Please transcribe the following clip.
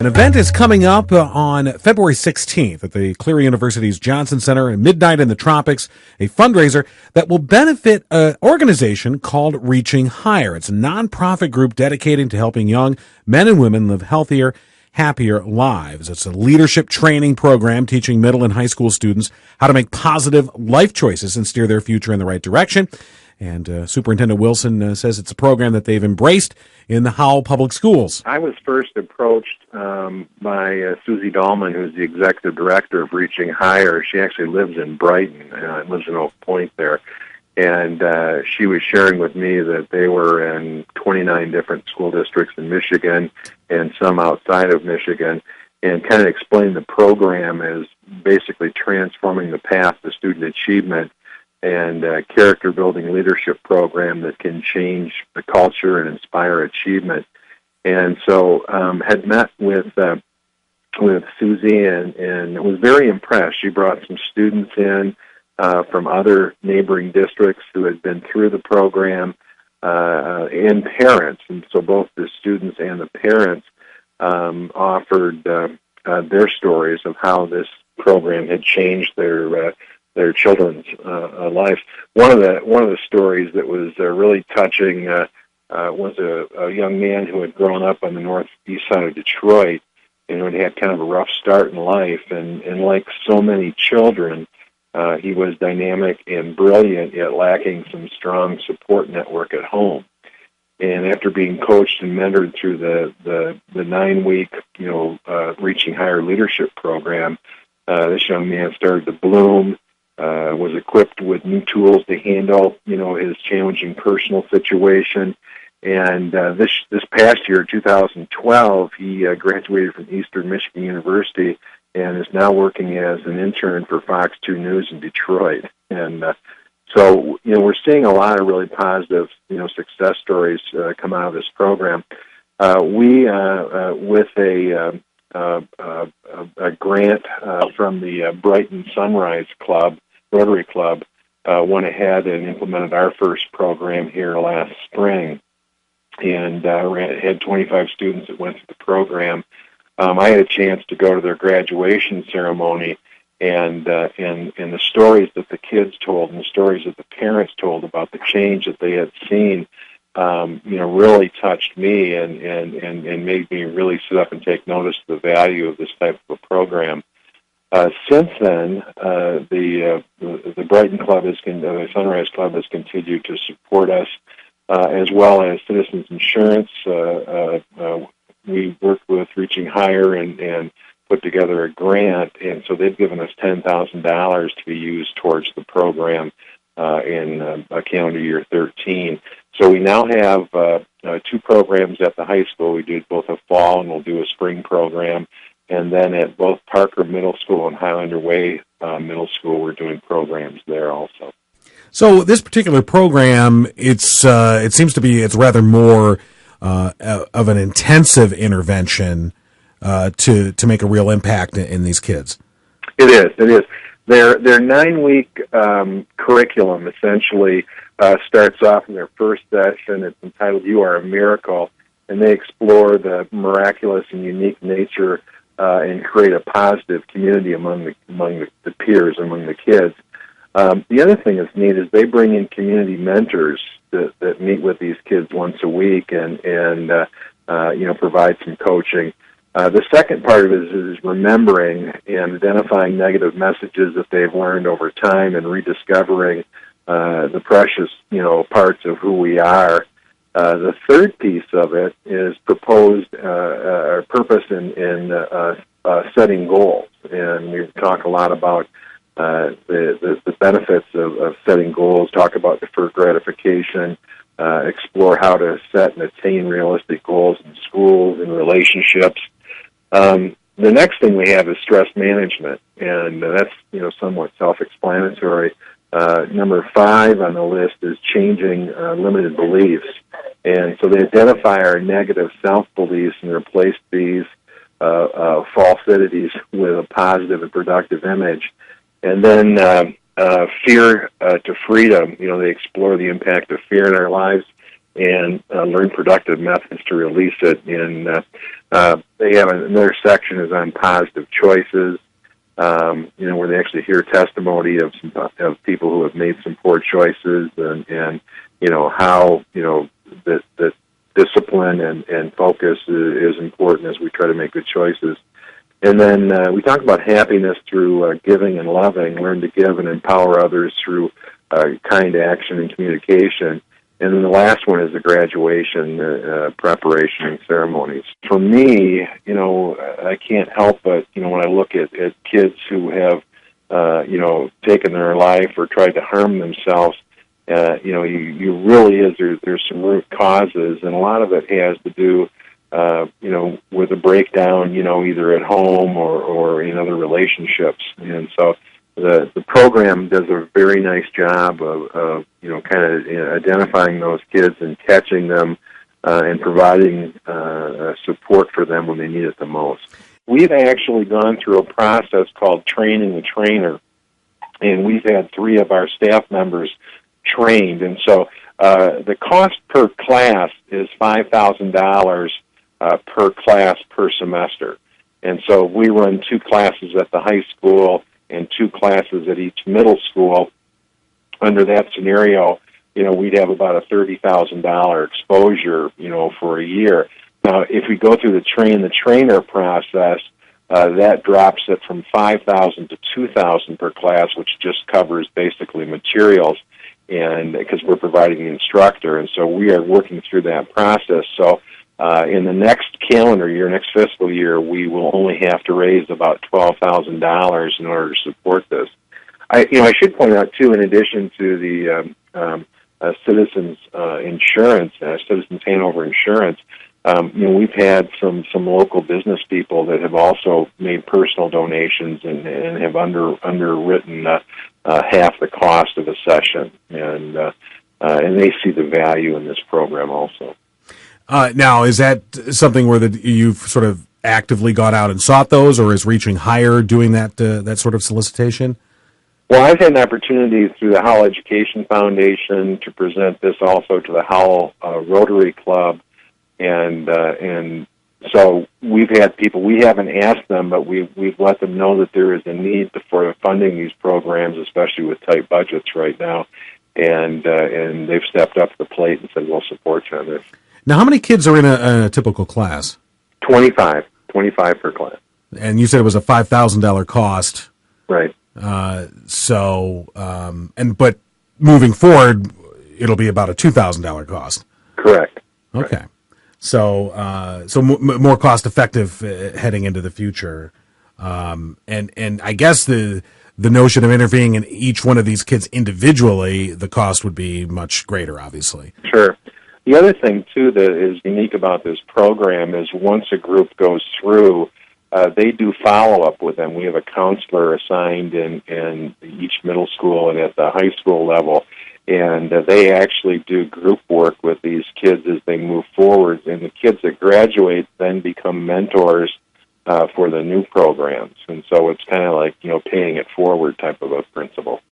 An event is coming up on February 16th at the Cleary University's Johnson Center at Midnight in the Tropics, a fundraiser that will benefit an organization called Reaching Higher. It's a nonprofit group dedicated to helping young men and women live healthier, happier lives. It's a leadership training program teaching middle and high school students how to make positive life choices and steer their future in the right direction. And Superintendent Wilson says it's a program that they've embraced in the Howell Public Schools. I was first approached by Susie Dahlman, who's the executive director of Reaching Higher. She actually lives in Brighton, lives in Oak Point there. And she was sharing with me that they were in 29 different school districts in Michigan and some outside of Michigan, and kind of explained the program as basically transforming the path to student achievement and character-building leadership program that can change the culture and inspire achievement. And so had met with Susie and was very impressed. She brought some students in from other neighboring districts who had been through the program, and parents. And so both the students and the parents offered their stories of how this program had changed their children's lives. One of the stories that was really touching was a young man who had grown up on the northeast side of Detroit and who had had kind of a rough start in life. And like so many children, he was dynamic and brilliant, yet lacking some strong support network at home. And after being coached and mentored through the 9-week, Reaching Higher leadership program, this young man started to bloom. Was equipped with new tools to handle, his challenging personal situation. And this past year, 2012, he graduated from Eastern Michigan University and is now working as an intern for Fox 2 News in Detroit. And so, we're seeing a lot of really positive, success stories come out of this program. We, with a grant from the Brighton Sunrise Club, Rotary Club, went ahead and implemented our first program here last spring, and had 25 students that went through the program. I had a chance to go to their graduation ceremony, and the stories that the kids told and the stories that the parents told about the change that they had seen, really touched me and made me really sit up and take notice of the value of this type of a program. Since then, the Brighton Club the Sunrise Club has continued to support us, as well as Citizens Insurance. We worked with Reaching Higher and put together a grant, and so they've given us $10,000 to be used towards the program in calendar year 13. So we now have 2 programs at the high school. We do both a fall and we'll do a spring program. And then at both Parker Middle School and Highlander Way Middle School, we're doing programs there also. So this particular program, it seems to be it's rather more of an intensive intervention to make a real impact in these kids. It is. Their 9-week curriculum essentially starts off in their first session. It's entitled "You Are a Miracle," and they explore the miraculous and unique nature and create a positive community among the peers, among the kids. The other thing that's neat is they bring in community mentors that meet with these kids once a week and provide some coaching. The second part of it is remembering and identifying negative messages that they've learned over time and rediscovering the precious parts of who we are. The third piece of it is proposed purpose in setting goals, and we talk a lot about the benefits of setting goals. Talk about deferred gratification. Explore how to set and attain realistic goals in schools and relationships. The next thing we have is stress management, and that's somewhat self-explanatory. Number 5 on the list is changing limited beliefs. And so they identify our negative self-beliefs and replace these falsities with a positive and productive image. And then fear to freedom. They explore the impact of fear in our lives. and learn productive methods to release it. And they have another section is on positive choices, where they actually hear testimony of people who have made some poor choices, and how that discipline and focus is important as we try to make good choices. And then we talk about happiness through giving and loving, learn to give and empower others through kind action and communication. And then the last one is the graduation preparation and ceremonies. For me, I can't help but, when I look at kids who have, taken their life or tried to harm themselves, you really there's some root causes, and a lot of it has to do, with a breakdown, either at home or in other relationships. And so the program does a very nice job of kind of identifying those kids and catching them and providing support for them when they need it the most. We've actually gone through a process called training the trainer, and we've had 3 of our staff members trained. And so the cost per class is $5,000 per class per semester. And so we run 2 classes at the high school and 2 classes at each middle school. Under that scenario, we'd have about a $30,000 exposure, for a year. Now, if we go through the trainer process, that drops it from $5,000 to $2,000 per class, which just covers basically materials, and because we're providing the instructor, and so we are working through that process. So in the next calendar year, next fiscal year, we will only have to raise about $12,000 in order to support this. I should point out too, in addition to the Citizens Insurance, Citizens Hanover Insurance, we've had some local business people that have also made personal donations and have underwritten half the cost of a session, and they see the value in this program also. Now, is that something where you've sort of actively gone out and sought those, or is Reaching Higher doing that sort of solicitation? Well, I've had an opportunity through the Howell Education Foundation to present this also to the Howell Rotary Club, and so we've had people. We haven't asked them, but we've let them know that there is a need for funding these programs, especially with tight budgets right now, and they've stepped up to the plate and said, "We'll support you on this." Now, how many kids are in a typical class? 25 per class. And you said it was a $5,000 cost. Right. But moving forward, it'll be about a $2,000 cost. Correct. Okay. Right. So more cost effective heading into the future. And I guess the notion of intervening in each one of these kids individually, the cost would be much greater, obviously. Sure. The other thing, too, that is unique about this program is once a group goes through, they do follow-up with them. We have a counselor assigned in each middle school and at the high school level, and they actually do group work with these kids as they move forward. And the kids that graduate then become mentors for the new programs. And so it's kind of like, paying it forward type of a principle.